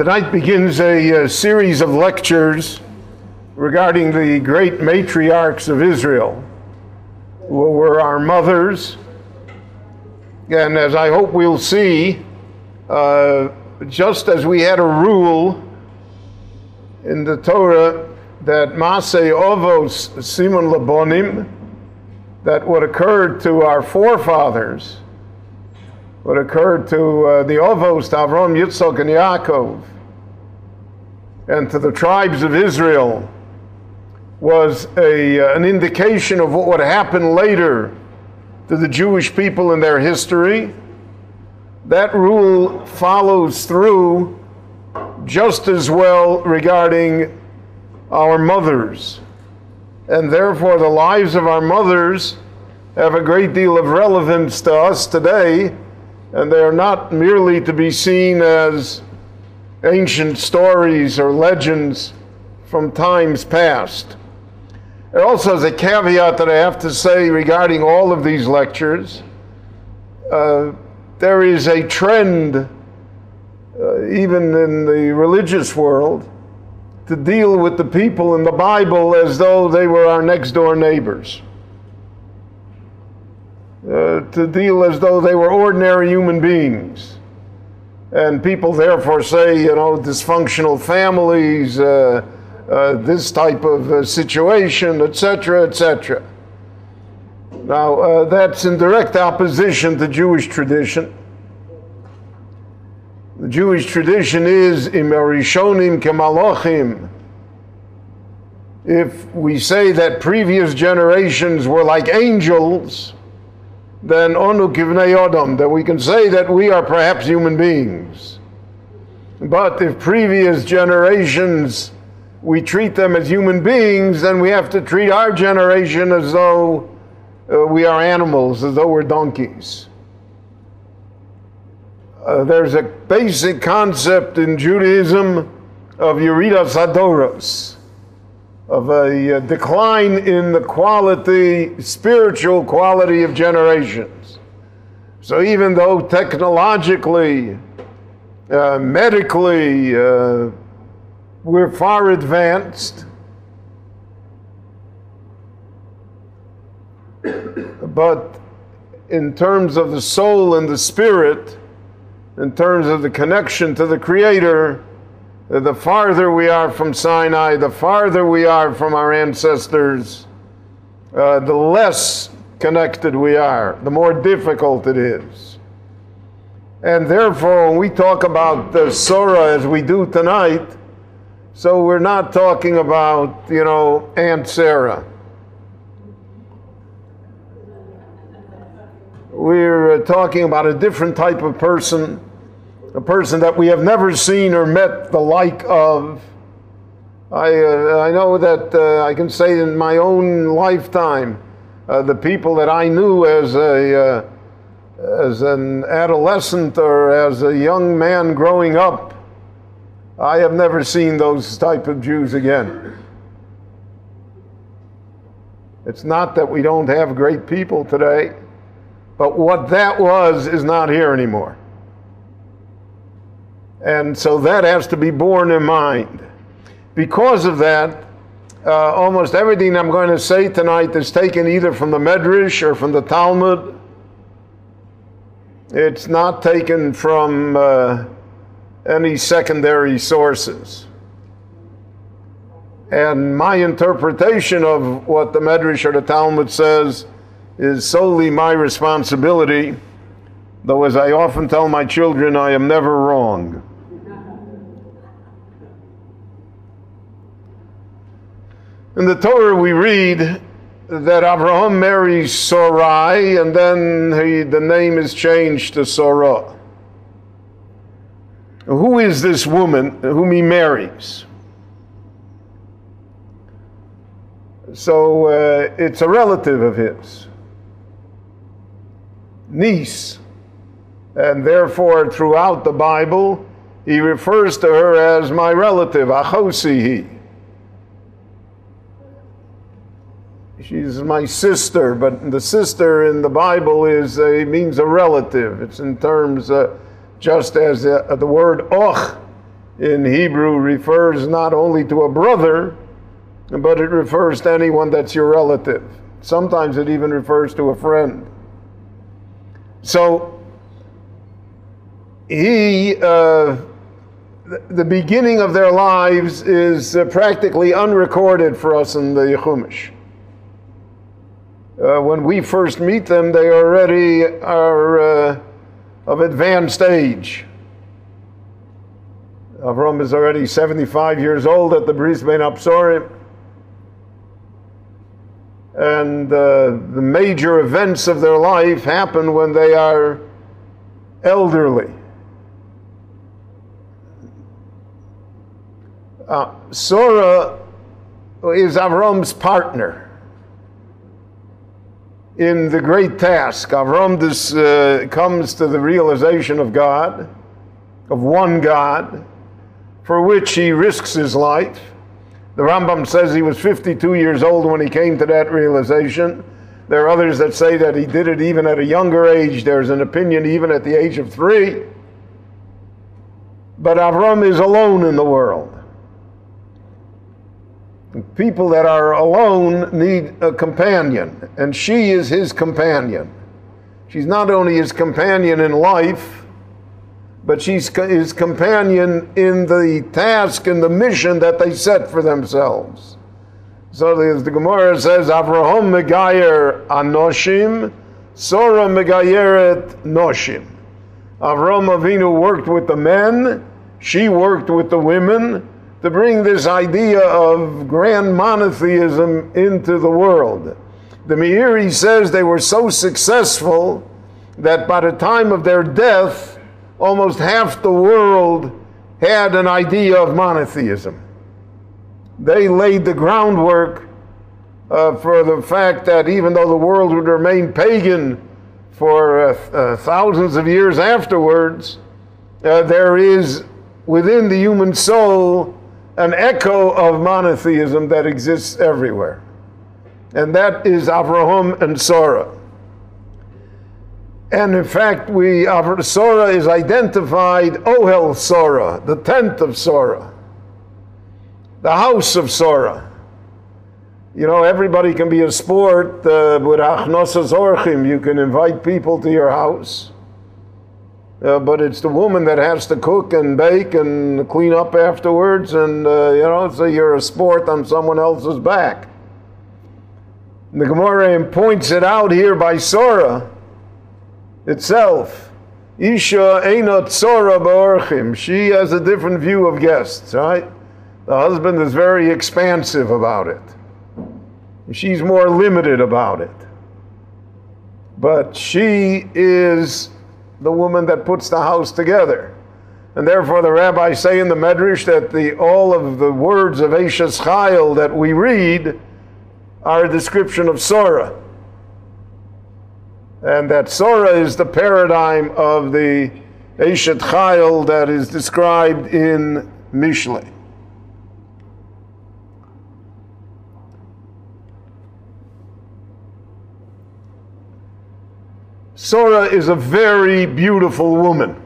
Tonight begins a series of lectures regarding the great matriarchs of Israel, who were our mothers. And as I hope we'll see, just as we had a rule in the Torah that Masei Ovos Simon Labonim, that what occurred to our forefathers, what occurred to the Ovos, to Avraham, Yitzchak, and Yaakov, and to the tribes of Israel, was an indication of what would happen later to the Jewish people in their history. That rule follows through just as well regarding our mothers. And therefore the lives of our mothers have a great deal of relevance to us today, and they are not merely to be seen as ancient stories or legends from times past. There also is a caveat that I have to say regarding all of these lectures. There is a trend, even in the religious world, to deal with the people in the Bible as though they were our next door neighbors. To deal as though they were ordinary human beings. And people therefore say, you know, dysfunctional families, this type of situation, etc., etc. Now, that's in direct opposition to Jewish tradition. The Jewish tradition is im harishonim kemalachim. If we say that previous generations were like angels, then onu kivnei odom, then we can say that we are perhaps human beings. But if previous generations, we treat them as human beings, then we have to treat our generation as though we are animals, as though we're donkeys. There's a basic concept in Judaism of yeridas hadoros, of a decline in the quality, spiritual quality of generations. So even though technologically, medically, we're far advanced, but in terms of the soul and the spirit, in terms of the connection to the Creator, the farther we are from Sinai, the farther we are from our ancestors, the less connected we are, the more difficult it is. And therefore, when we talk about the Sorah as we do tonight, so we're not talking about, you know, Aunt Sarah. We're talking about a different type of person, a person that we have never seen or met the like of. I know that I can say in my own lifetime, the people that I knew as an adolescent or as a young man growing up, I have never seen those type of Jews again. It's not that we don't have great people today, but what that was is not here anymore. And so that has to be borne in mind. Because of that, almost everything I'm going to say tonight is taken either from the Medrash or from the Talmud. It's not taken from any secondary sources. And my interpretation of what the Medrash or the Talmud says is solely my responsibility, though as I often tell my children, I am never wrong. In the Torah we read that Abraham marries Sarai, and then the name is changed to Sarah. Who is this woman whom he marries? So it's a relative of his, niece, and therefore throughout the Bible he refers to her as my relative, achosihi. She's my sister, but the sister in the Bible means a relative. It's in terms, just as the word och in Hebrew refers not only to a brother, but it refers to anyone that's your relative. Sometimes it even refers to a friend. So the beginning of their lives is practically unrecorded for us in the Chumash. When we first meet them, they already are of advanced age. Avram is already 75 years old at the Bris Ben Absorim. And the major events of their life happen when they are elderly. Sarah is Avram's partner in the great task. Avram comes to the realization of God, of one God, for which he risks his life. The Rambam says he was 52 years old when he came to that realization. There are others that say that he did it even at a younger age. There's an opinion even at the age of 3. But Avram is alone in the world. People that are alone need a companion, and she is his companion. She's not only his companion in life, but she's his companion in the task and the mission that they set for themselves. So as the Gemara says, Avraham megayer anoshim, Sarah megayeret noshim. Avraham Avinu worked with the men, she worked with the women, to bring this idea of grand monotheism into the world. The Meiri says they were so successful that by the time of their death, almost half the world had an idea of monotheism. They laid the groundwork for the fact that even though the world would remain pagan for thousands of years afterwards, there is within the human soul an echo of monotheism that exists everywhere. And that is Avraham and Sarah. And in fact, Sarah is identified, Ohel Sarah, the tent of Sarah, the house of Sarah. You know, everybody can be a sport with achnosas orchim. You can invite people to your house. But it's the woman that has to cook and bake and clean up afterwards, and you know, so you're a sport on someone else's back. And the Gemara points it out here by Sarah itself. Isha einot Sarah ba'orchim. She has a different view of guests, right? The husband is very expansive about it. She's more limited about it. But she is the woman that puts the house together. And therefore the rabbis say in the Medrash that all of the words of Eishes Chayil that we read are a description of Sarah. And that Sarah is the paradigm of the Eishet Chayil that is described in Mishlei. Sarah is a very beautiful woman.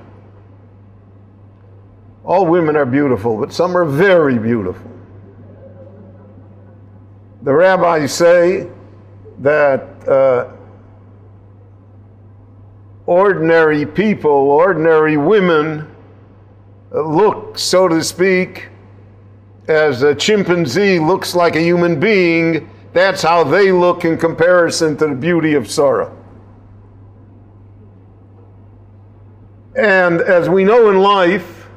All women are beautiful, but some are very beautiful. The rabbis say that ordinary people, ordinary women, look, so to speak, as a chimpanzee looks like a human being. That's how they look in comparison to the beauty of Sarah. And as we know in life,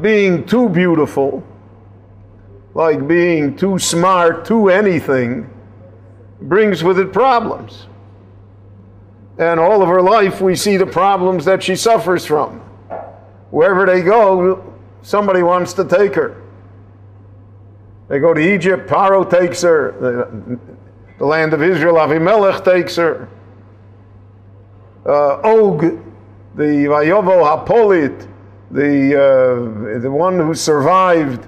being too beautiful, like being too smart, too anything, brings with it problems. And all of her life we see the problems that she suffers from. Wherever they go, somebody wants to take her. They go to Egypt, Paro takes her. The land of Israel, Avimelech takes her. Og, the Vayovo Hapolit, the one who survived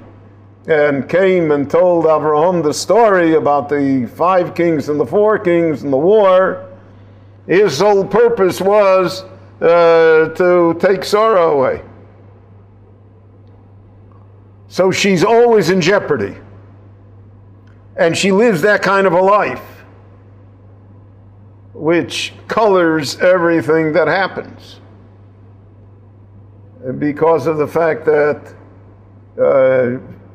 and came and told Avraham the story about the 5 kings and the 4 kings and the war, his sole purpose was to take Sarah away. So she's always in jeopardy. And she lives that kind of a life, which colors everything that happens. Because of the fact that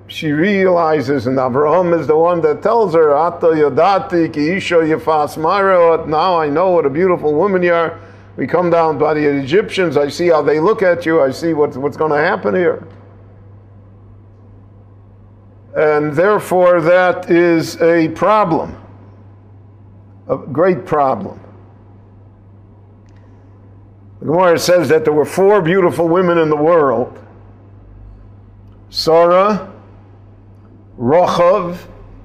she realizes, and Avraham is the one that tells her, Ata yodati ki isha yefas marot, now I know what a beautiful woman you are. We come down by the Egyptians, I see how they look at you, I see what's going to happen here. And therefore that is a problem, a great problem. The Gemara says that there were 4 beautiful women in the world. Sarah, Rochav,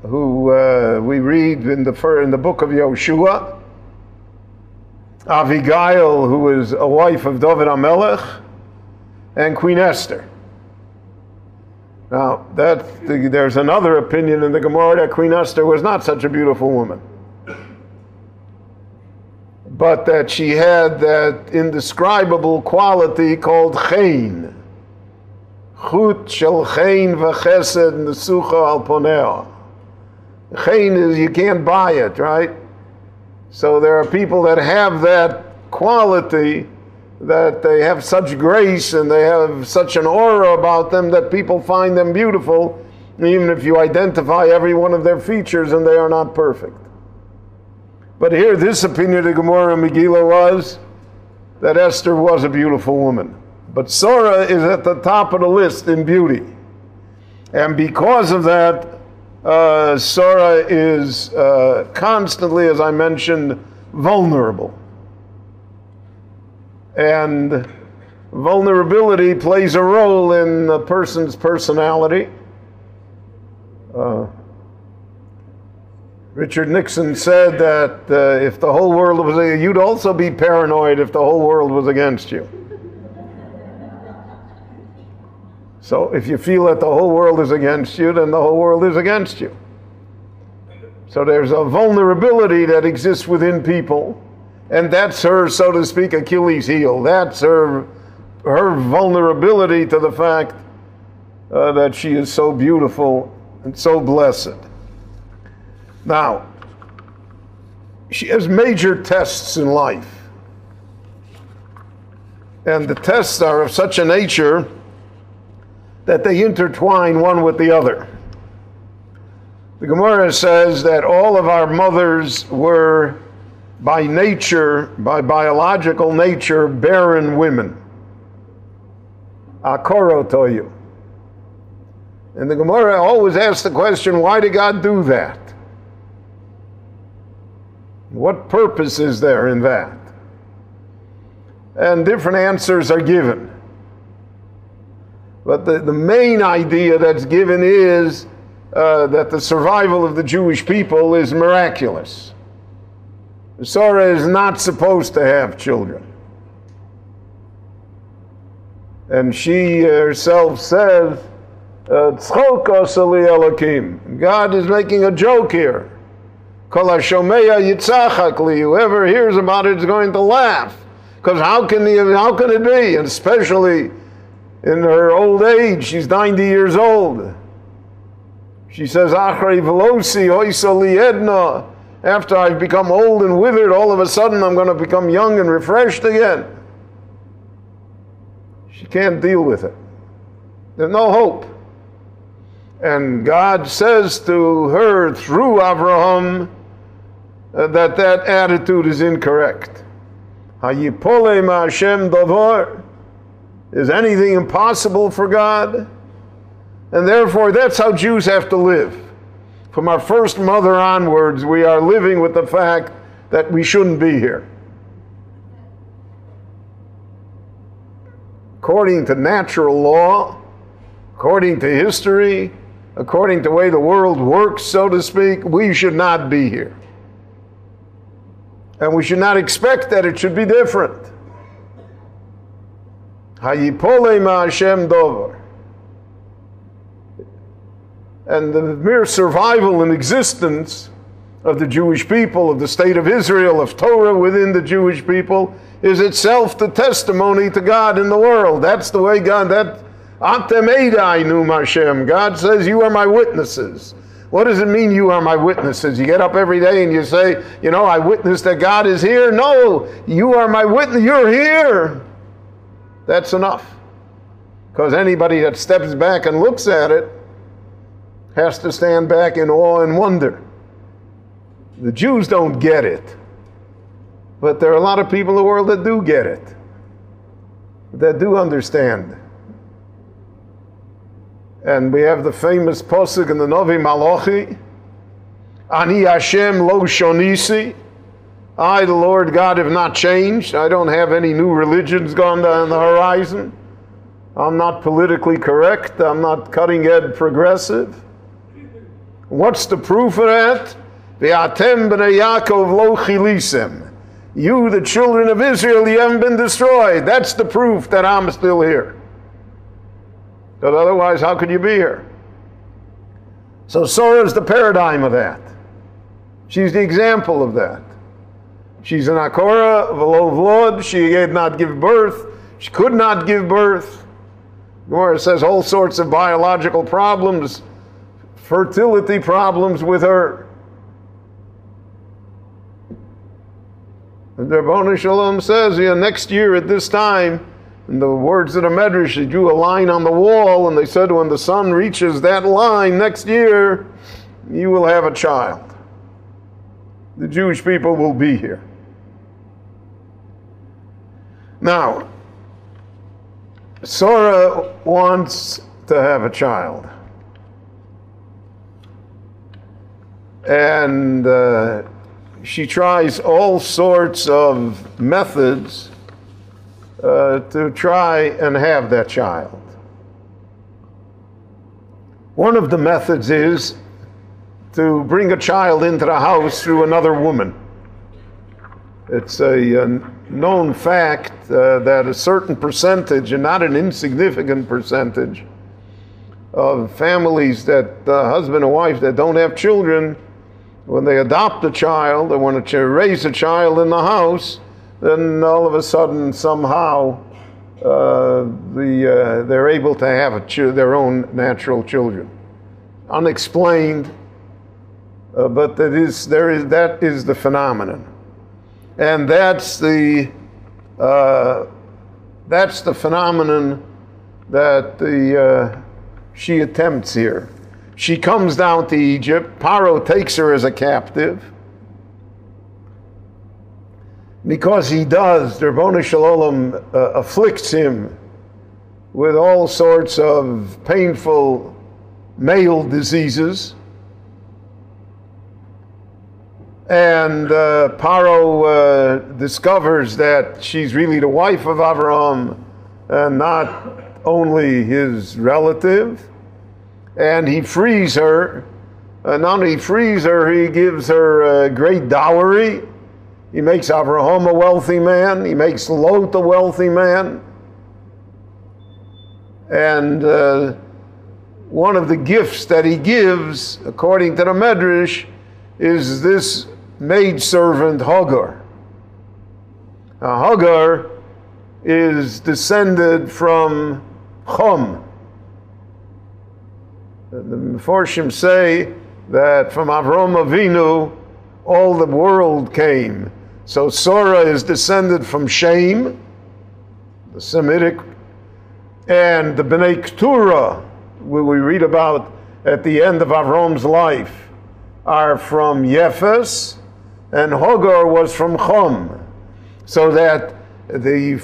who we read in the book of Yoshua, Abigail, who is a wife of David HaMelech, and Queen Esther. Now, there's another opinion in the Gemara that Queen Esther was not such a beautiful woman, but that she had that indescribable quality called chen. Chut shel chen v'chesed nesucha al ponea. Chen is, you can't buy it, right? So there are people that have that quality, that they have such grace and they have such an aura about them that people find them beautiful, even if you identify every one of their features and they are not perfect. But here, this opinion of the Gemara and Megillah was that Esther was a beautiful woman. But Sarah is at the top of the list in beauty. And because of that, Sarah is constantly, as I mentioned, vulnerable. And vulnerability plays a role in a person's personality. Richard Nixon said that if the whole world was, you'd also be paranoid if the whole world was against you. So if you feel that the whole world is against you, then the whole world is against you. So there's a vulnerability that exists within people, and that's her, so to speak, Achilles' heel. That's her vulnerability to the fact that she is so beautiful and so blessed. Now, she has major tests in life. And the tests are of such a nature that they intertwine one with the other. The Gemara says that all of our mothers were by nature, by biological nature, barren women. Akorotoyu. And the Gemara always asks the question, why did God do that? What purpose is there in that? And different answers are given. But the main idea that's given is that the survival of the Jewish people is miraculous. Sarah is not supposed to have children. And she herself says, Tzchok asali Elokim. God is making a joke here. Kol hashomeya yitzachak li. Whoever hears about it is going to laugh. Because how can it be? And especially in her old age, she's 90 years old. She says, Achrei velosi hoisa li edna. After I've become old and withered, all of a sudden I'm going to become young and refreshed again. She can't deal with it. There's no hope. And God says to her through Avraham that attitude is incorrect. Hayipole ma Hashem davar. Is anything impossible for God? And therefore, that's how Jews have to live. From our first mother onwards, we are living with the fact that we shouldn't be here. According to natural law, according to history, according to the way the world works, so to speak, we should not be here. And we should not expect that it should be different. Hayipole ma Hashem dover. And the mere survival and existence of the Jewish people, of the state of Israel, of Torah within the Jewish people, is itself the testimony to God in the world. That's the way God, Atem edai num Hashem. God says, you are my witnesses. What does it mean, you are my witnesses? You get up every day and you say, you know, I witness that God is here. No, you are my witness. You're here. That's enough. Because anybody that steps back and looks at it has to stand back in awe and wonder. The Jews don't get it. But there are a lot of people in the world that do get it. That do understand. And we have the famous posuk in the Novi Malachi, Ani Hashem lo shonisi. I, the Lord God, have not changed. I don't have any new religions gone down the horizon. I'm not politically correct. I'm not cutting-edge progressive. What's the proof of that? Ve'atem b'nei Yaakov lo chilisem. You, the children of Israel, you haven't been destroyed. That's the proof that I'm still here. Because otherwise, how could you be here? So Sarah is the paradigm of that. She's the example of that. She's an Akora of a low blood. She did not give birth. She could not give birth. Gemara says all sorts of biological problems, fertility problems with her. And the Rabbanu Shalom says, yeah, next year at this time, in the words of the Medrash, they drew a line on the wall, and they said, when the sun reaches that line next year, you will have a child. The Jewish people will be here. Now, Sarah wants to have a child. And she tries all sorts of methods to try and have that child. One of the methods is to bring a child into the house through another woman. It's a known fact that a certain percentage, and not an insignificant percentage, of families that husband and wife that don't have children, when they adopt a child, they want to raise a child in the house, then all of a sudden, somehow, they're able to have their own natural children. Unexplained, but that is the phenomenon, and that's the phenomenon that she attempts here. She comes down to Egypt. Paro takes her as a captive. Because he does, the Rabbanu Shalom afflicts him with all sorts of painful male diseases. And Paro discovers that she's really the wife of Avraham and not only his relative. And he frees her. Not only frees her, he gives her a great dowry. He makes Avraham a wealthy man. He makes Lot a wealthy man. And one of the gifts that he gives, according to the Medrash, is this maidservant Hagar. Now, Hagar is descended from Chum. The Mefarshim say that from Avraham Avinu, all the world came. So Sarah is descended from Shem, the Semitic, and the Bnei Keturah, where we read about at the end of Avram's life, are from Yefes, and Hagar was from Chum. So that the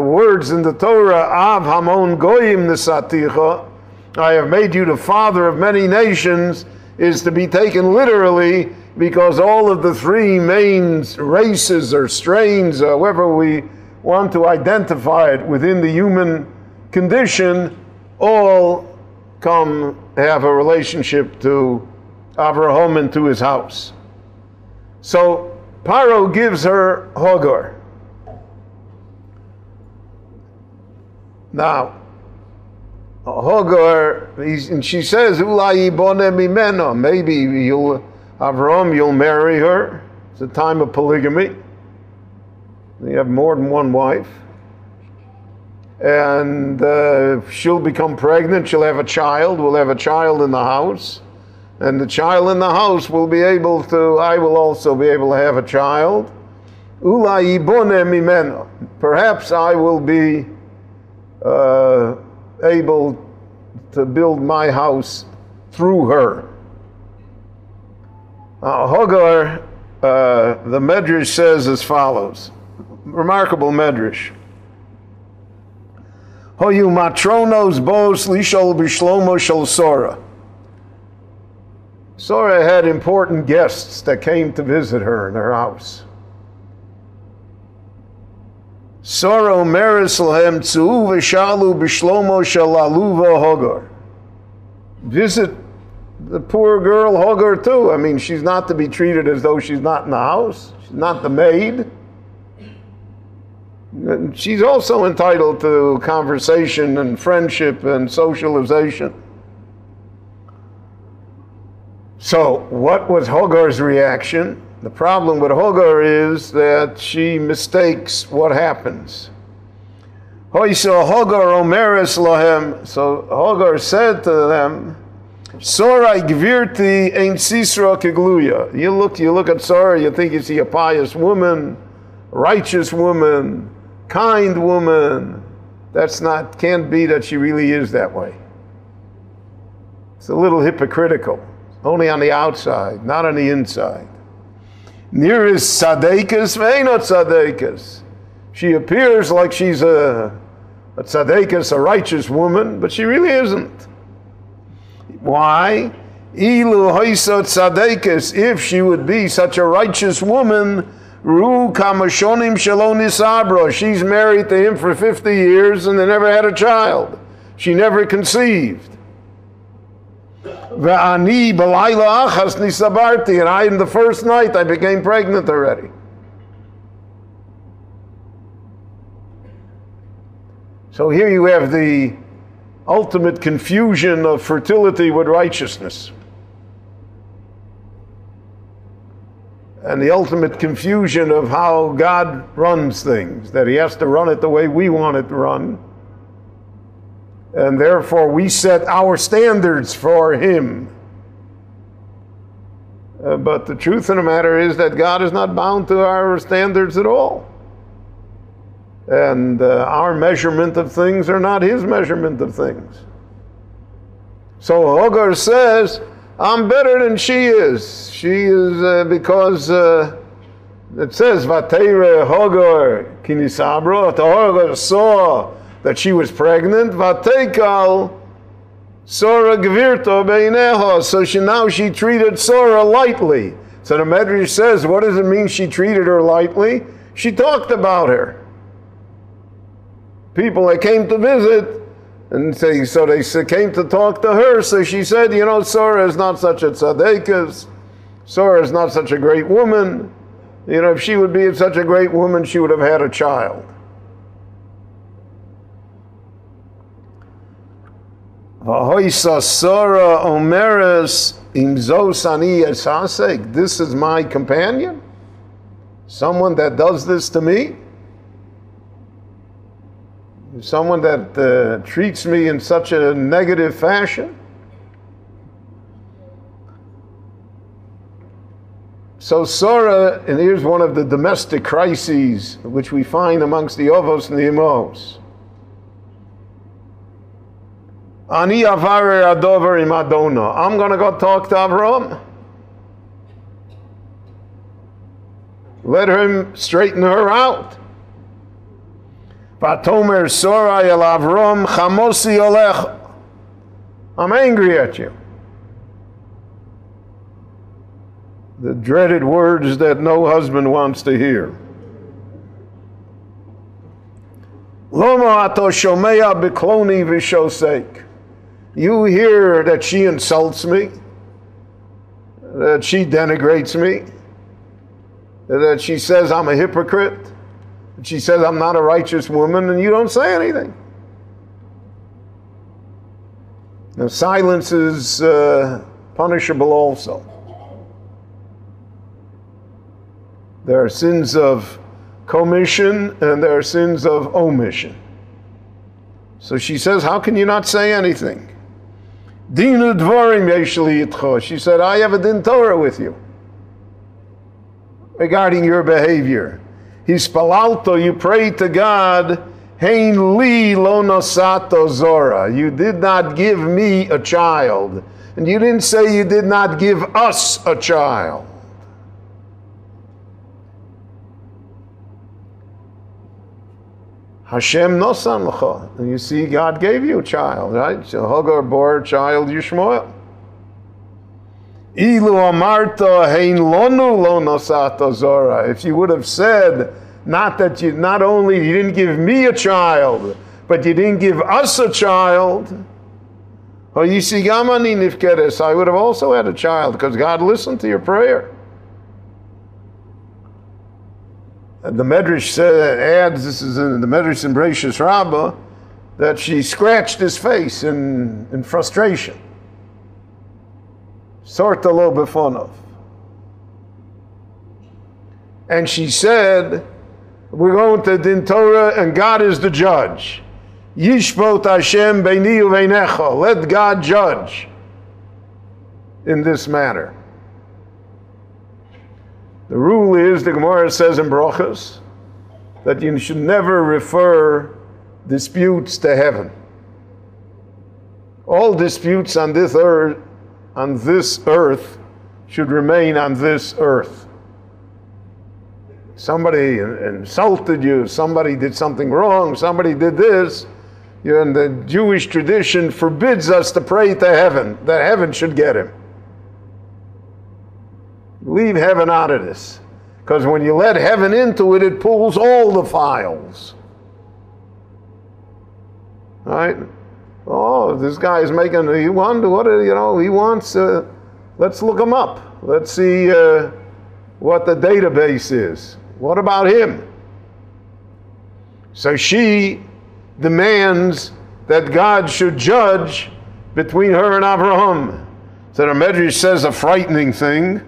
words in the Torah, Av Hamon Goyim Nesaticha, I have made you the father of many nations, is to be taken literally, because all of the three main races or strains, however we want to identify it within the human condition, all have a relationship to Avraham and to his house. So Paro gives her Hagar. Now, Hagar, and she says, maybe Avraham, you'll marry her. It's a time of polygamy. You have more than one wife. and she'll become pregnant, she'll have a child, we'll have a child in the house, and the child in the house will be able to, I will also be able to have a child. Ulai ibone mimeno. Perhaps I will be able to build my house through her. Hagar, the Medrash says as follows, remarkable Medrash. Hoyu matronos bos lishol bishlomo shel Sora. Sora had important guests that came to visit her in her house. Sora omeres lahem tzu v'shalu bishlomo shel aluva Hagar. Visit the poor girl Hagar too. I mean, she's not to be treated as though she's not in the house. She's not the maid. And she's also entitled to conversation and friendship and socialization. So, what was Hagar's reaction? The problem with Hagar is that she mistakes what happens. So Hagar said to them, Sorai gvirti ein sisra kegluya. You look at Sora, you think you see a pious woman, righteous woman, kind woman. Can't be that she really is that way. It's a little hypocritical. Only on the outside, not on the inside. Nearest tzaddikas, ve'enot tzaddikas. She appears like she's a tzaddikas, a righteous woman, but she really isn't. Why? Ilu hoisa tzaddikas, if she would be such a righteous woman, ru kamashonim shalonis abra. She's married to him for 50 years and they never had a child. She never conceived. Ve'ani b'layla achas nisabarti, and in the first night I became pregnant already. So here you have the ultimate confusion of fertility with righteousness. And the ultimate confusion of how God runs things, that he has to run it the way we want it to run. And therefore we set our standards for him. But the truth of the matter is that God is not bound to our standards at all. And our measurement of things are not his measurement of things. So Hagar says, I'm better than she is. She is because it says, Vateire Hagar kinisabro. Hagar saw that she was pregnant. Vateikal Sora gvirto beineho. So now she treated Sora lightly. So the Medrash says, what does it mean she treated her lightly? She talked about her. People that came to visit, and they came to talk to her, so she said, you know, Sora is not such a tzaddikas, Sora is not such a great woman. You know, if she would be such a great woman, she would have had a child. Sora omeres imzos ani esasek. This is my companion, someone that does this to me. Someone that treats me in such a negative fashion. So Sora, and here's one of the domestic crises which we find amongst the Ovos and the Imos. Ani avare adover im Adona. I'm going to go talk to Avram. Let him straighten her out. Vatomer Sorai el Avram chamosi olech. I'm angry at you. The dreaded words that no husband wants to hear. Loma ato shomea bikloni v'shosek. You hear that she insults me, that she denigrates me, that she says I'm a hypocrite. She says I'm not a righteous woman, and you don't say anything. Now, silence is punishable also. There are sins of commission and there are sins of omission. So she says, how can you not say anything? Dinu dvarim yesh li itcho. She said, I have a din Torah with you regarding your behavior. Hispalalto, you prayed to God, hein li lo nosato zora. You did not give me a child. And you didn't say you did not give us a child. Hashem nosan l'cha. And you see, God gave you a child, right? So Hagar bore a child, Yishmael. Ilu amarta hein lonu lo nosato zora. If you would have said, not only you didn't give me a child, but you didn't give us a child, or you see, gamani nifkeres, I would have also had a child, because God listened to your prayer. And the Medrash adds, this is in the Medrash in Bereshis Rabbah, that she scratched his face in frustration. Sorta lo befonov. And she said, we're going to Din Torah and God is the judge. Yishpot Hashem beini uveinecha. Let God judge in this matter. The rule is, the Gemara says in Brachos, that you should never refer disputes to heaven. All disputes on this earth should remain on this earth. Somebody insulted you, somebody did something wrong, somebody did this, and the Jewish tradition forbids us to pray to heaven, that heaven should get him. Leave heaven out of this. Because when you let heaven into it, it pulls all the files. Right? Oh, this guy is making, he wants, let's look him up. Let's see what the database is. What about him? So she demands that God should judge between her and Abraham. So the Medrash says a frightening thing.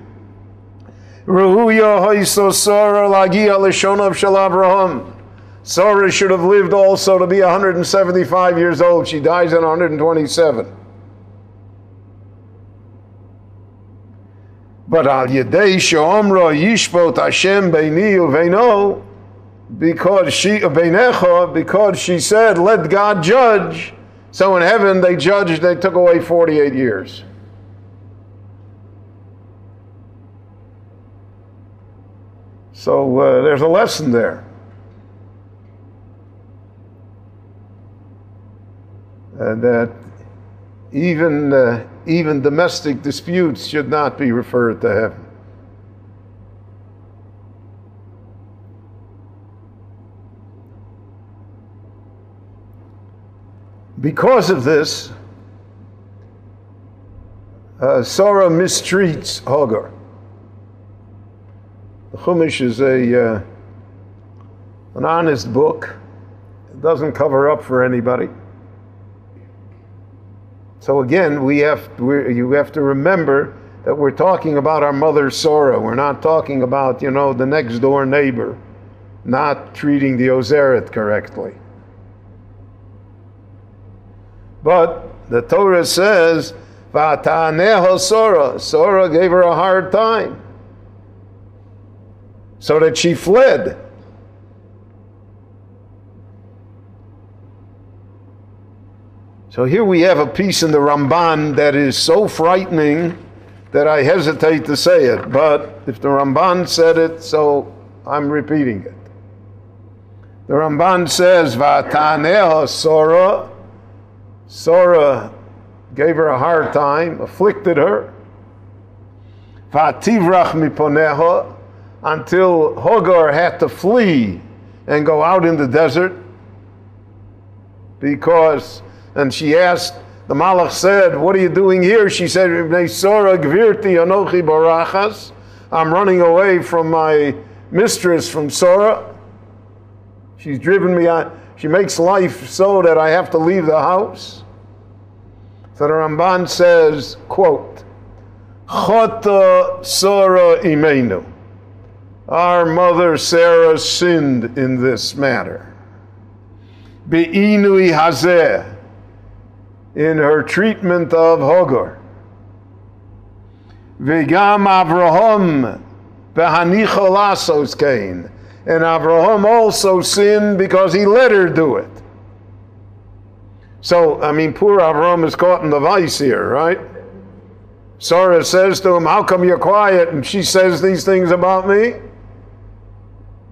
Sarah should have lived also to be 175 years old. She dies at 127. But al yedei she'omra yishpot Hashem beini uveino, because she said, let God judge. So in heaven they judged, they took away 48 years. So there's a lesson there. That even domestic disputes should not be referred to heaven. Because of this, Sarah mistreats Hagar. The Chumash is an honest book. It doesn't cover up for anybody. So again, you have to remember that we're talking about our mother Sarah. We're not talking about, the next door neighbor not treating the Ozeret correctly. But the Torah says, V'ataneha Sarah. Sarah gave her a hard time, so that she fled. So here we have a piece in the Ramban that is so frightening that I hesitate to say it. But if the Ramban said it, so I'm repeating it. The Ramban says, V'ataneha Sarah. Sarah gave her a hard time, afflicted her. V'ativrach miponeha, until Hagar had to flee and go out in the desert, and she asked, the Malach said, what are you doing here? She said, Sarah gvirti anochi barachas. I'm running away from my mistress, from Sarah. She's driven me out. She makes life so that I have to leave the house. So the Ramban says, quote, Chota Sarah imenu. Our mother Sarah sinned in this matter. be'inui hazeh, in her treatment of Hagar. V'gam Avraham behanicho lasos kain. And Avraham also sinned because he let her do it. So, I mean, poor Avraham is caught in the vice here, right? Sarah says to him, how come you're quiet? And she says these things about me.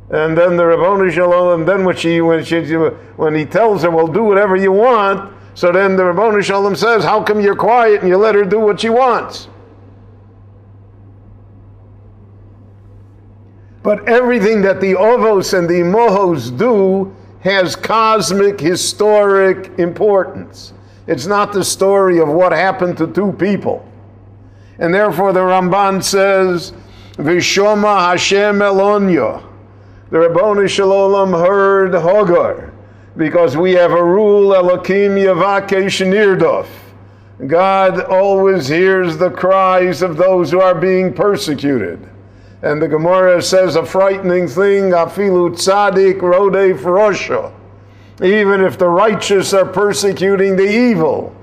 And then the Rabboni Shalom, and then when he tells her, well, do whatever you want, so then the Rabboni Shalom says, how come you're quiet and you let her do what she wants? But everything that the Ovos and the Mohos do has cosmic, historic importance. It's not the story of what happened to two people. And therefore the Ramban says, Vishoma Hashem Elonyo. The Rabboni Shalom heard Hagar, because we have a rule, Elokim Yavakesh Nirdof. God always hears the cries of those who are being persecuted. And the Gemara says a frightening thing, Afilu Tzadik Rodef Rosha. Even if the righteous are persecuting the evil,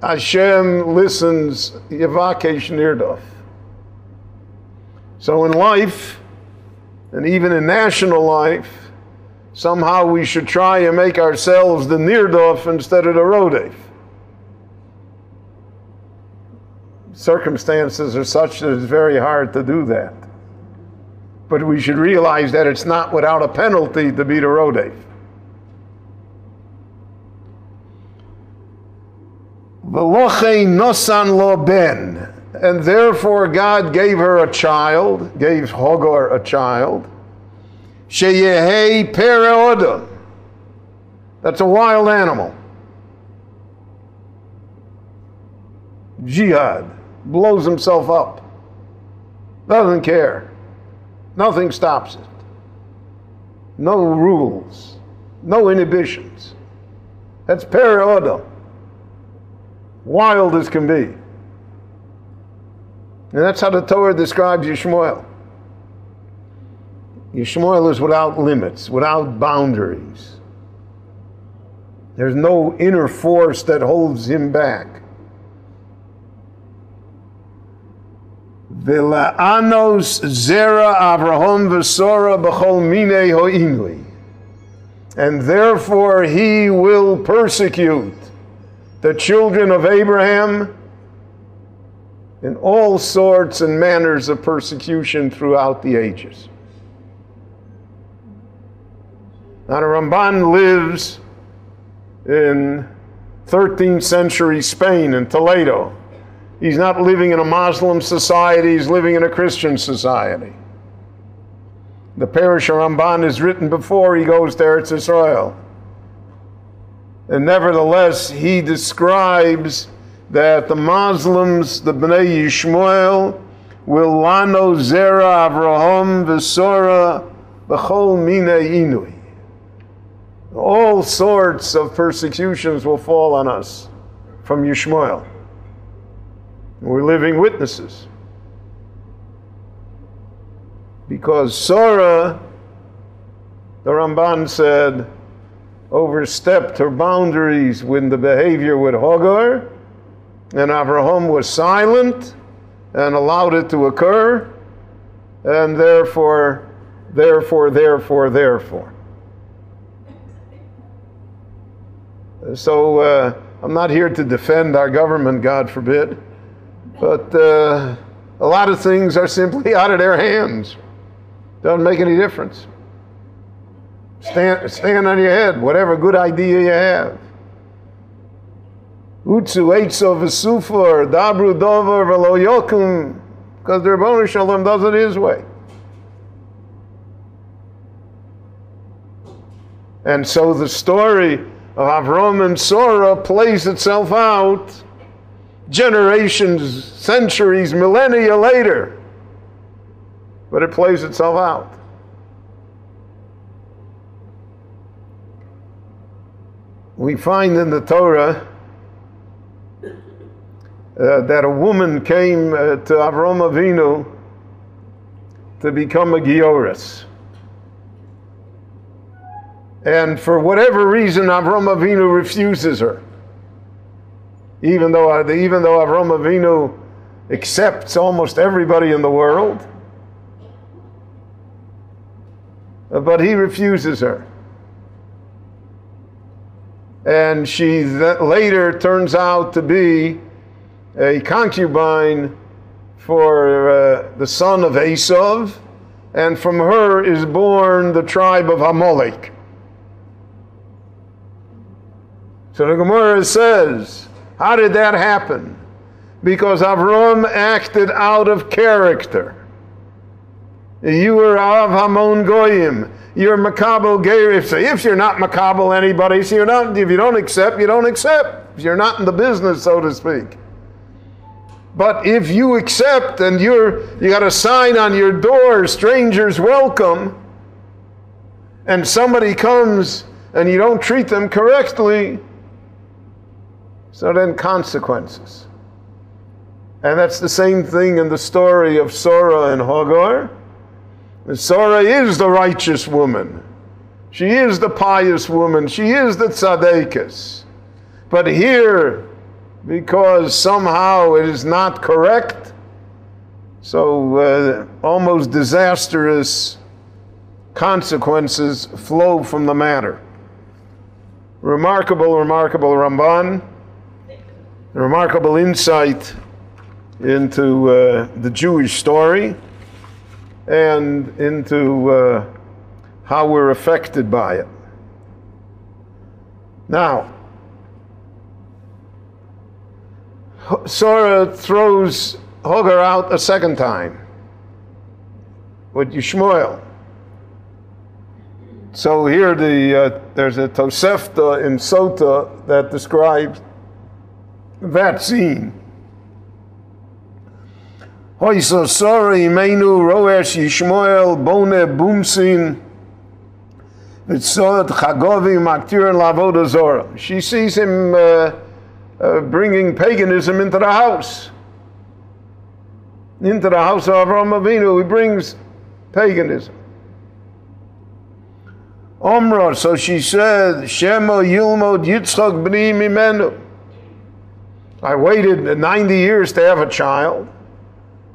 Hashem listens, Yavakesh Nirdof. So in life, and even in national life, somehow we should try and make ourselves the Nirdof instead of the Rodef. Circumstances are such that it's very hard to do that. But we should realize that it's not without a penalty to be the Rodef. V'lochei nosan lo ben. And therefore God gave her a child, gave Hagar a child. Sheyehei pereodam. That's a wild animal. Jihad. Blows himself up. Doesn't care. Nothing stops it. No rules. No inhibitions. That's pereodam. Wild as can be. And that's how the Torah describes Yishmael. Yishmael is without limits, without boundaries. There's no inner force that holds him back. V'la'anos zera Avraham v'sora b'chol minei ho'inui. And therefore he will persecute the children of Abraham in all sorts and manners of persecution throughout the ages. Now the Ramban lives in 13th century Spain, in Toledo. He's not living in a Muslim society, he's living in a Christian society. The Parish of Ramban is written before he goes to Eretz Israel. And nevertheless, he describes that the Muslims, the Bnei Yishmael, will lano zera Avraham v'sora b'chol minei inui. All sorts of persecutions will fall on us from Yishmael. We're living witnesses. Because Sarah, the Ramban said, overstepped her boundaries with the behavior with Hagar, and Avraham was silent and allowed it to occur, and therefore. So I'm not here to defend our government, God forbid, but a lot of things are simply out of their hands. Doesn't make any difference. Stand on your head, whatever good idea you have. Utsu eitzo v'sufor, dabru dover v'lo yokum, because the Rabboni Shalom does it his way. And so the story of Avram and Sarah plays itself out generations, centuries, millennia later. But it plays itself out. We find in the Torah that a woman came to Avram Avinu to become a Gioris. And for whatever reason, Avraham Avinu refuses her. Even though Avraham Avinu accepts almost everybody in the world, but he refuses her. And she later turns out to be a concubine for the son of Esav, and from her is born the tribe of Amalek. So the Gemara says, how did that happen? Because Avram acted out of character. You were av hamon goyim. You're makabel geir. So if you're not makabel anybody, so if you don't accept, you don't accept. You're not in the business, so to speak. But if you accept and you got a sign on your door, strangers welcome, and somebody comes and you don't treat them correctly, so then consequences. And that's the same thing in the story of Sarah and Hagar. Sarah is the righteous woman. She is the pious woman. She is the tzaddikus. But here, because somehow it is not correct, so almost disastrous consequences flow from the matter. Remarkable Ramban, remarkable insight into the Jewish story and into how we're affected by it. Now, Sarah throws Hagar out a second time with Yishmael. So here there's a Tosefta in Sota that describes that scene. Hoysa Sarah imenu roesh Yishmael bone bumsin v'tzot chagovi maktir lavoda zora. She sees him bringing paganism into the house of Avraham Avinu. He brings paganism. Omra, so she said, Shema yilmod Yitzchak b'ni mimenu. I waited 90 years to have a child.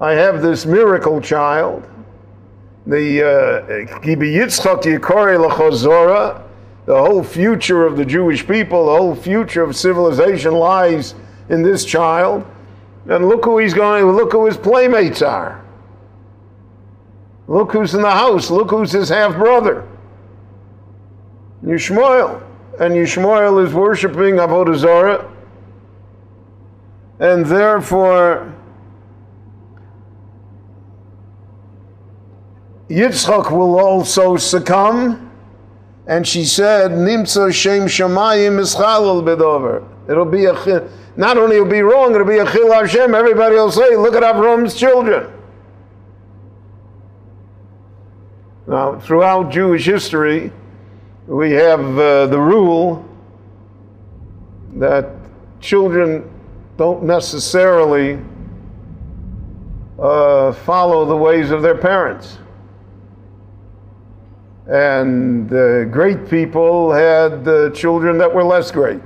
I have this miracle child. The Kibi Yitzchak Yikore L'chozora. The whole future of the Jewish people, the whole future of civilization lies in this child. And look who his playmates are. Look who's in the house. Look who's his half-brother. Yishmael. And Yishmael is worshiping Avodah Zarah. And therefore, Yitzchak will also succumb. And she said, Nimtza Shem Shamayim Ischalal Bedover. It'll be not only it'll be wrong, it'll be a Chil Hashem. Everybody will say, look at Avram's children. Now, throughout Jewish history, we have the rule that children don't necessarily follow the ways of their parents. And great people had children that were less great.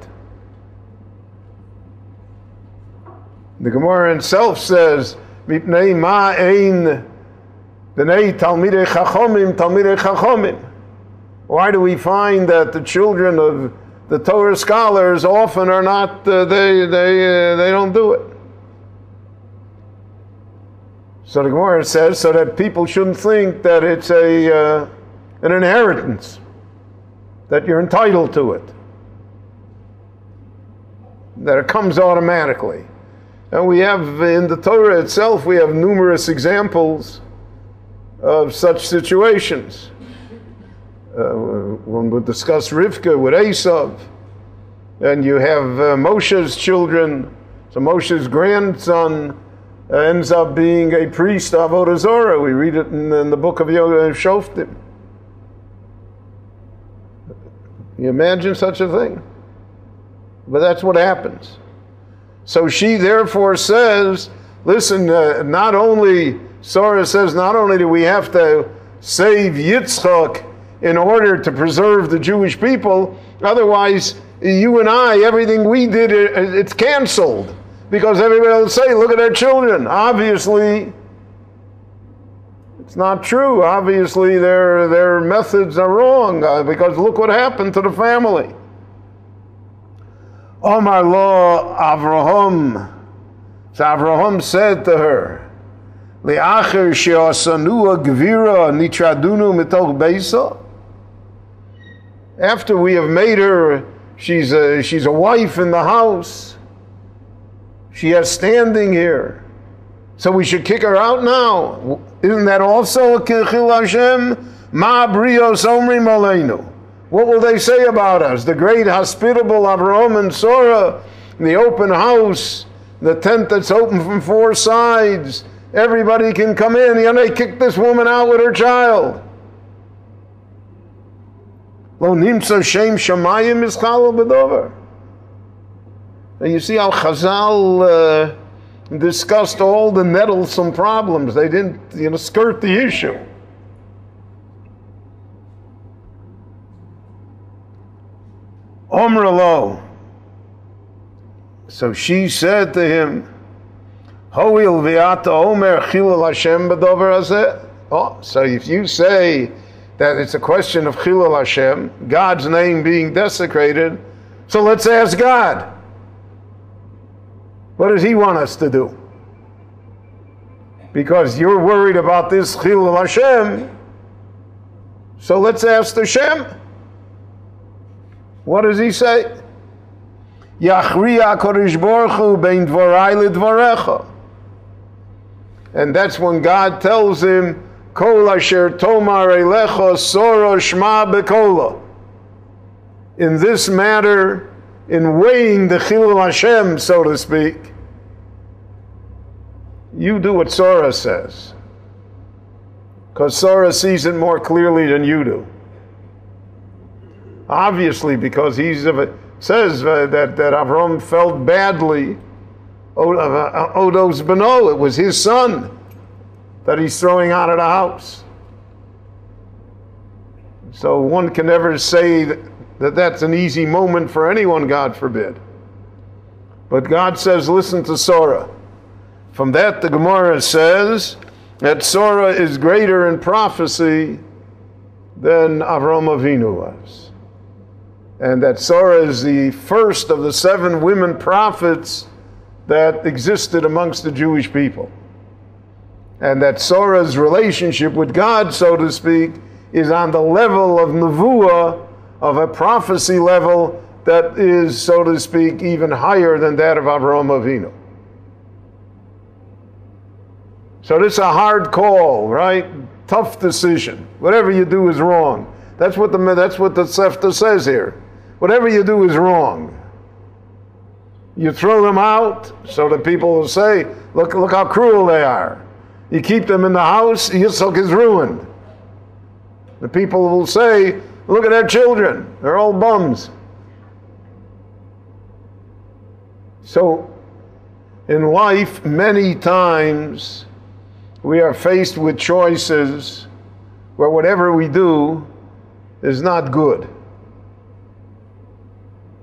The Gemara itself says, "Mipnei ma ein b'nei talmidei chachomim." Why do we find that the children of the Torah scholars often are not? They don't do it. So the Gemara says, so that people shouldn't think that it's an inheritance, that you're entitled to it, that it comes automatically. And we have, in the Torah itself, we have numerous examples of such situations. When we discuss Rivka with Esav, and you have Moshe's children, so Moshe's grandson ends up being a priest of Avodah Zarah. We read it in the book of Shoftim. You imagine such a thing? But that's what happens. So she therefore says, listen, Sarah says, not only do we have to save Yitzchak in order to preserve the Jewish people. Otherwise, you and I, everything we did, it's canceled. Because everybody will say, look at our children. Obviously, it's not true. Obviously, their methods are wrong. Because look what happened to the family. Omar lo Avraham. So Avraham said to her, Le'acher she'asanu gvira nitradunu mitoch beisa. After we have made her, she's a wife in the house. She has standing here. So we should kick her out now. Isn't that also a kichil Hashem? Ma brios omrim aleinu. What will they say about us? The great hospitable Avraham and Sarah, the open house, the tent that's open from four sides. Everybody can come in. And they kick this woman out with her child. Lo nimsa shem shamayim ischal b'dover. And you see how Chazal discussed all the nettlesome problems. They didn't, skirt the issue. Omra lo. So she said to him, Hoil v'ata omer chilul Hashem b'dover hazeh. Oh, so if you say that it's a question of chilul Hashem, God's name being desecrated, so let's ask God. What does he want us to do? Because you're worried about this chilul Hashem, so let's ask Hashem. What does he say? Yachriya kodesh baruch hu bein dvarai ledvarecha. And that's when God tells him, Kol asher tomar elecha sora shma bekola. In this matter, in weighing the chilul Hashem, so to speak, you do what Sarah says. Because Sarah sees it more clearly than you do. Obviously, because says that Avraham felt badly. Odo's beno, it was his son that he's throwing out of the house. So one can never say that that's an easy moment for anyone, God forbid. But God says, listen to Sarah. From that, the Gemara says that Sarah is greater in prophecy than Avraham Avinu was. And that Sarah is the first of the 7 women prophets that existed amongst the Jewish people. And that Sarah's relationship with God, so to speak, is on the level of nevuah, of a prophecy level that is, so to speak, even higher than that of Avraham Avinu. So this is a hard call, right? Tough decision. Whatever you do is wrong. That's what the Sefta says here. Whatever you do is wrong. You throw them out so that people will say, look how cruel they are. You keep them in the house, Yitzchak is ruined. The people will say, look at their children, they're all bums. So, in life, many times, we are faced with choices where whatever we do is not good.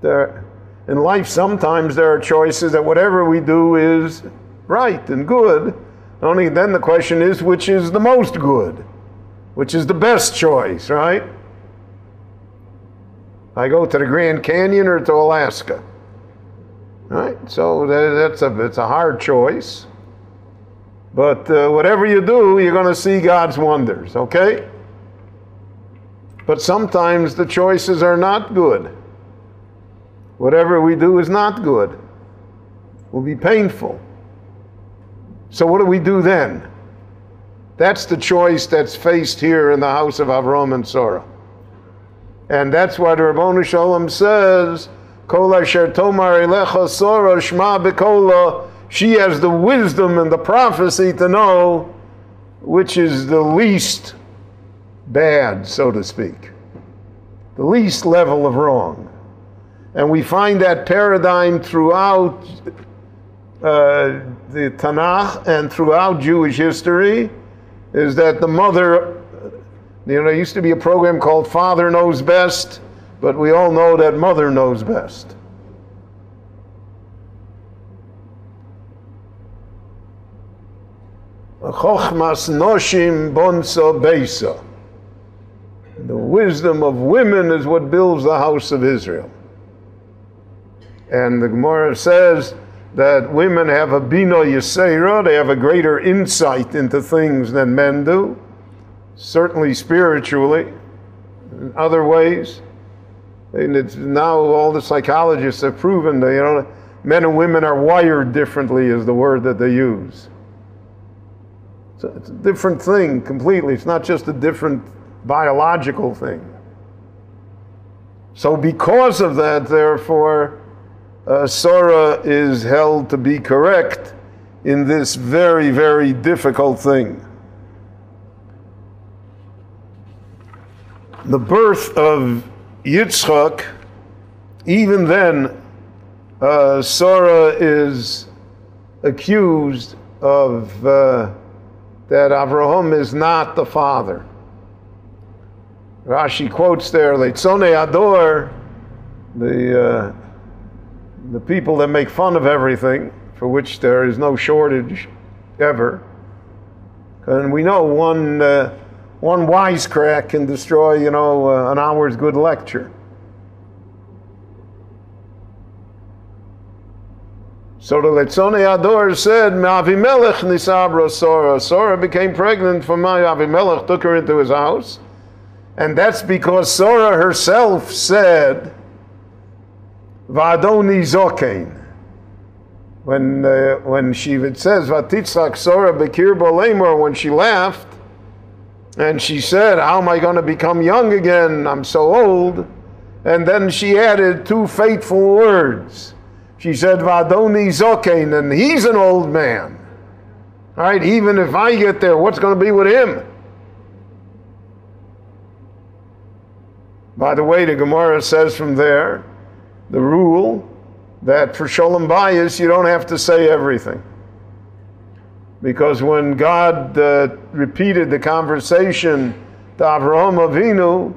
In life, sometimes there are choices that whatever we do is right and good. Only then the question is, which is the most good? Which is the best choice, right? I go to the Grand Canyon or to Alaska, right? So it's a hard choice. But whatever you do, you're going to see God's wonders, okay? But sometimes the choices are not good. Whatever we do is not good. It will be painful. So what do we do then? That's the choice that's faced here in the house of Avraham and Sarah. And that's why the Rabbanu Shalom says, Kol asher tomar elecha Sarah shma bekola. She has the wisdom and the prophecy to know which is the least bad, so to speak. The least level of wrong. And we find that paradigm throughout the Tanakh and throughout Jewish history, is that the You know, there used to be a program called Father Knows Best, but we all know that Mother knows best. Chochmas noshim bonsa beisa. The wisdom of women is what builds the house of Israel. And the Gemara says that women have a bina yesera, they have a greater insight into things than men do, certainly spiritually, in other ways. And it's now all the psychologists have proven that, you know, men and women are wired differently is the word that they use. So it's a different thing completely. It's not just a different biological thing. So because of that, therefore, Sarah is held to be correct in this very, very difficult thing. The birth of Yitzchak, even then, Sarah is accused of that Avraham is not the father. Rashi quotes there, Leitzone Ador, the people that make fun of everything, for which there is no shortage ever. And we know one wisecrack can destroy, you know, an hour's good lecture. So the Leitzone Ador said, Avimelech nisabra Sarah. Sarah became pregnant from Avimelech, took her into his house. And that's because Sarah herself said, Vadoni zokein. When she it says Vatitzak Sarah bekir bolemor, when she laughed, and she said, how am I going to become young again? I'm so old. And then she added two fateful words. She said, Vadoni zokein, and he's an old man. All right, even if I get there, what's going to be with him? By the way, the Gemara says from there, the rule that for Sholem Bayis you don't have to say everything. Because when God repeated the conversation to Avraham Avinu,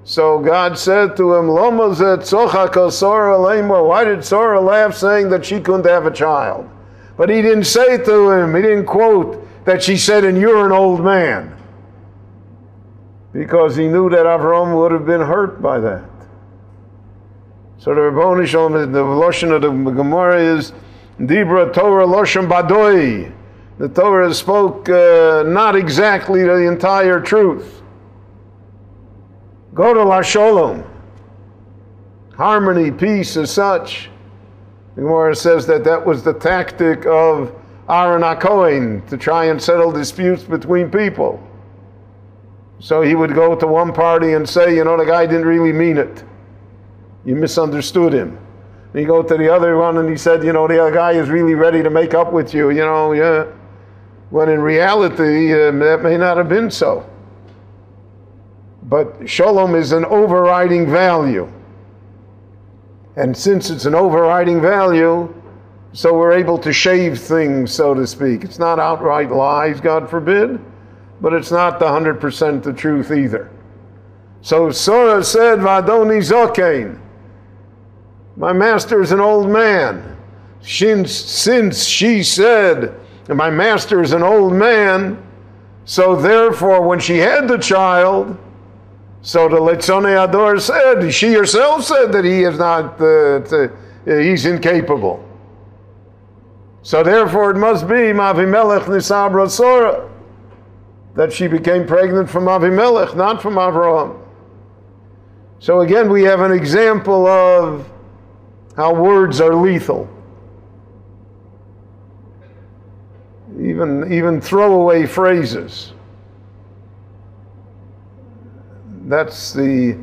so God said to him, Loma zeh tzochaka Sarah lemor. Why did Sarah laugh, saying that she couldn't have a child? But he didn't say to him, he didn't quote that she said, and you're an old man. Because he knew that Avraham would have been hurt by that. So the Rabboni Shalom, the Loshen of the Gemara is Dibra Torah Loshen Badoi. The Torah spoke not exactly the entire truth. Go to Lasholom. Harmony, peace as such. The Gemara says that that was the tactic of Aaron HaKohen to try and settle disputes between people. So he would go to one party and say, you know, the guy didn't really mean it. You misunderstood him. And you go to the other one and he said, you know, the other guy is really ready to make up with you, you know, yeah. When in reality, that may not have been so. But Shalom is an overriding value. And since it's an overriding value, so we're able to shave things, so to speak. It's not outright lies, God forbid, but it's not the 100% the truth either. So Sarah said, Vadoni zokein. My master is an old man. Since she said, my master is an old man, so therefore when she had the child, so the Leitzone Ador said, she herself said that he is not, he's incapable. So therefore it must be Avimelech nisabra Sarah, that she became pregnant from Avimelech, not from Avraham. So again, we have an example of how words are lethal. Even throwaway phrases. That's the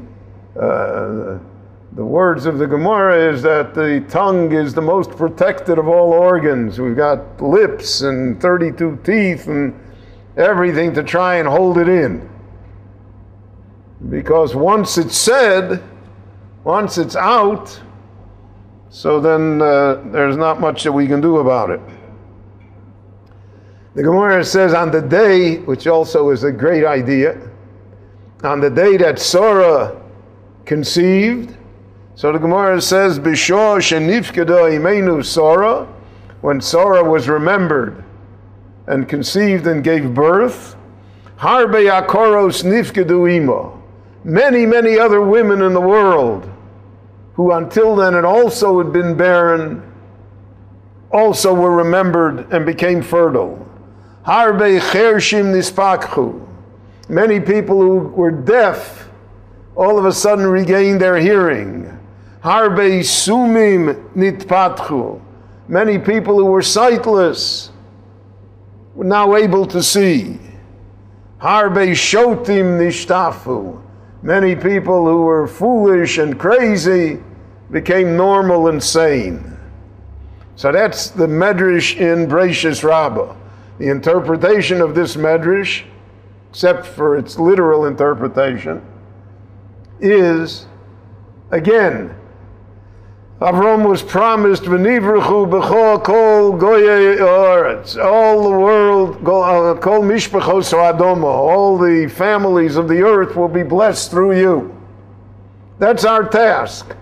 words of the Gemara is that the tongue is the most protected of all organs. We've got lips and 32 teeth and everything to try and hold it in. Because once it's said, once it's out, so then there's not much that we can do about it. The Gemara says on the day, which also is a great idea, on the day that Sarah conceived. So the Gemara says, B'shor shenifkeda imenu Sarah, when Sarah was remembered and conceived and gave birth, harbe akoros nifkedu imo. Many, many other women in the world who until then had also been barren also were remembered and became fertile. Harbe chershim nispakchu. Many people who were deaf all of a sudden regained their hearing. Harbe sumim nitpatchu. Many people who were sightless were now able to see. Harbe shotim nishtafu. Many people who were foolish and crazy became normal and sane. So that's the medrash in Breishis Rabbah. The interpretation of this medrash, except for its literal interpretation, is, again, Avram was promised, V'nivruchu b'chol kol goyei haaretz, all the world, kol mishpachos ha'adoma, all the families of the earth will be blessed through you. That's our task.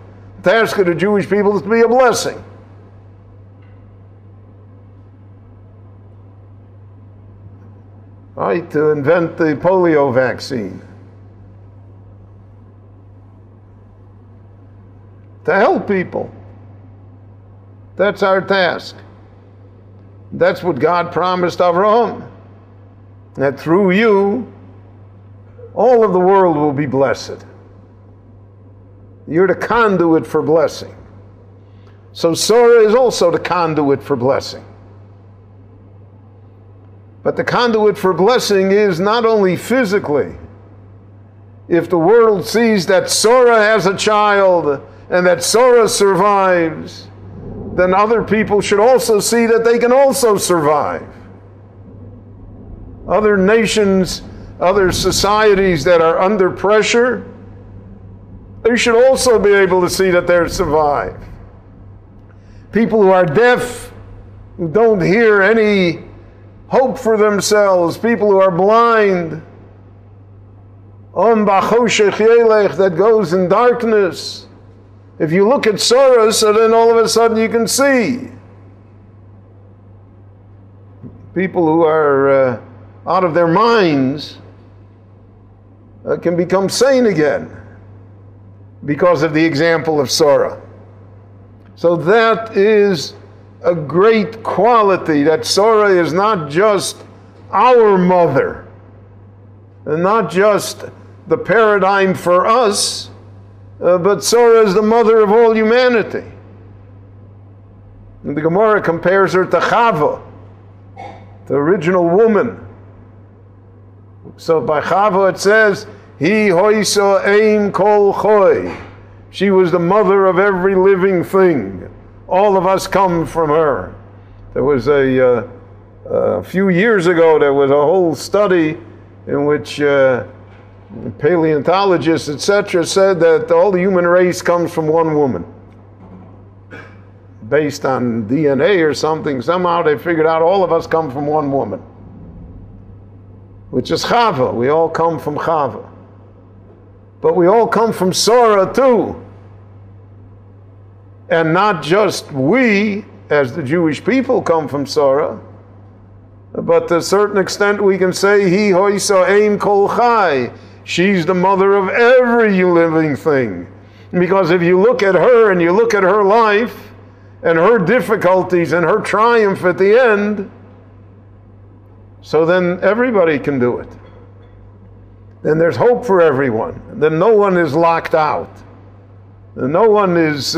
The task of the Jewish people is to be a blessing. Right, to invent the polio vaccine. To help people. That's our task. That's what God promised Avraham. That through you, all of the world will be blessed. You're the conduit for blessing. So Sarah is also the conduit for blessing. But the conduit for blessing is not only physically. If the world sees that Sarah has a child and that Sarah survives, then other people should also see that they can also survive. Other nations, other societies that are under pressure, they should also be able to see that they'll survive. People who are deaf, who don't hear any hope for themselves, people who are blind, that goes in darkness. If you look at Sarah, so then all of a sudden you can see. People who are out of their minds can become sane again because of the example of Sarah. So that is a great quality, that Sarah is not just our mother, and not just the paradigm for us, but Sarah is the mother of all humanity. And the Gemara compares her to Chava, the original woman. So by Chava it says, Hi hoisa eim kol choy. She was the mother of every living thing. All of us come from her. There was a few years ago, there was a whole study in which paleontologists, etc., said that all the human race comes from one woman. Based on DNA or something, somehow they figured out all of us come from one woman, which is Chava. We all come from Chava. But we all come from Sarah too. And not just we, as the Jewish people, come from Sarah, but to a certain extent we can say, Hi hoisa eim kol chai. She's the mother of every living thing. Because if you look at her and you look at her life and her difficulties and her triumph at the end, so then everybody can do it. Then there's hope for everyone. Then no one is locked out. Then no one is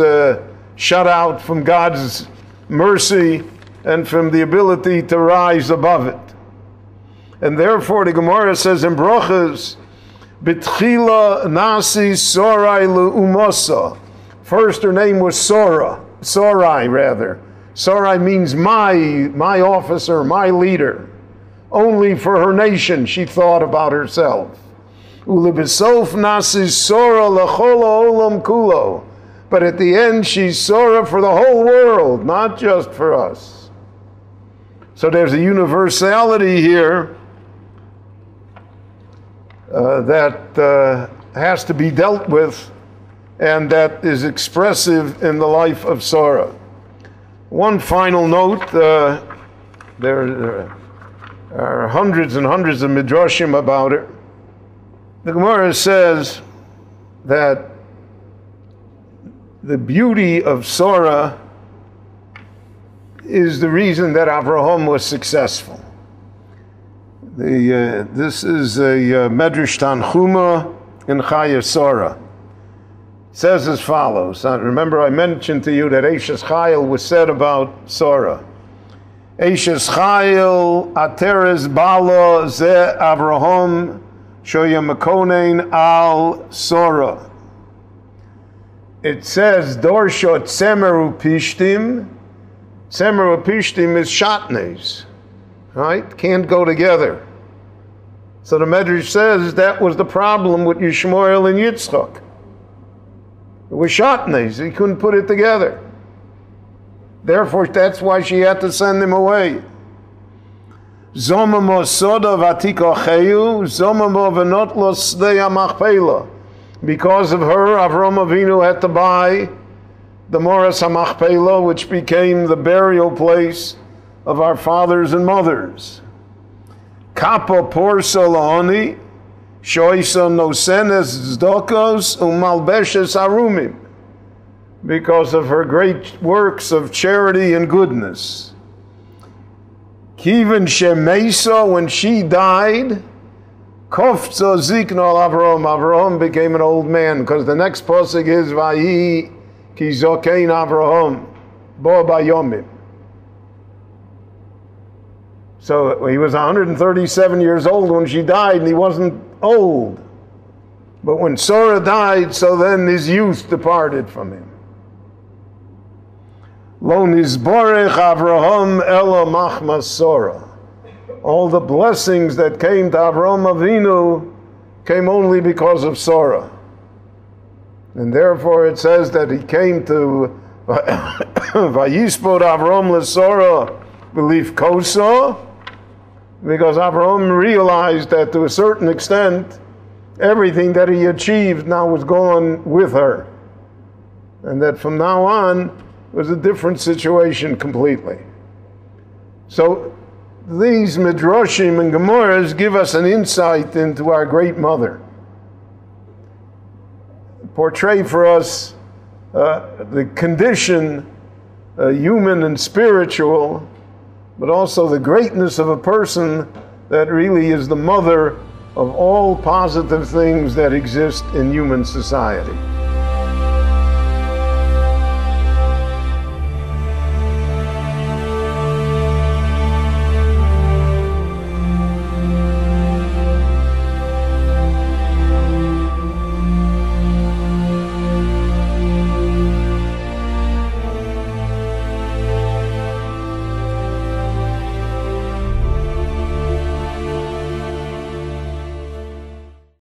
shut out from God's mercy and from the ability to rise above it. And therefore the Gemara says in Brachas, B'tchila nasi Sarai le'umasa. First her name was Sarai rather. Sarai means my officer, my leader. Only for her nation she thought about herself. Ulebisof nasi Sora l'chol ha'olam kulo. But at the end she's Sarah for the whole world, not just for us. So there's a universality here that has to be dealt with and that is expressive in the life of Sarah. One final note, there are hundreds and hundreds of midrashim about it. The Gemara says that the beauty of Sarah is the reason that Avraham was successful. This is a Medrash Tanchuma in Chaya Sarah. It says as follows. Remember I mentioned to you that Eshes Chayil was said about Sarah. Eshes Chayil ateres bala ze Avraham shoya makonen al Sarah. It says Dorshot Tzemer Upishtim. Tzemer Upishtim is shatnez, right? Can't go together. So the Medrash says that was the problem with Yishmael and Yitzchak. It was shatnez. He couldn't put it together. Therefore, that's why she had to send him away. Zomamo soda vatikocheyu, zomamo venotlo sdeya machpela. Because of her, Avraham Avinu had to buy the Moras HaMachpelah, which became the burial place of our fathers and mothers. Kapo porsa laoni, shoisa nosenes zdokos umalbeshes arumim. Because of her great works of charity and goodness. Kiven shemesa, when she died, Kofzo zikno Avraham. Avraham became an old man, because the next pasuk is Vayi ki zokein Avraham bo bayomim. So he was 137 years old when she died, and he wasn't old. But when Sarah died, so then his youth departed from him. Lo nizborech Avraham elo machmas Sarah. All the blessings that came to Avraham Avinu came only because of Sarah. And therefore it says that he came to Vayispod Avraham LeSarah belief kosa, because Avraham realized that to a certain extent everything that he achieved now was gone with her. And that from now on it was a different situation completely. So these midrashim and gemaras give us an insight into our great mother. Portray for us the condition, human and spiritual, but also the greatness of a person that really is the mother of all positive things that exist in human society.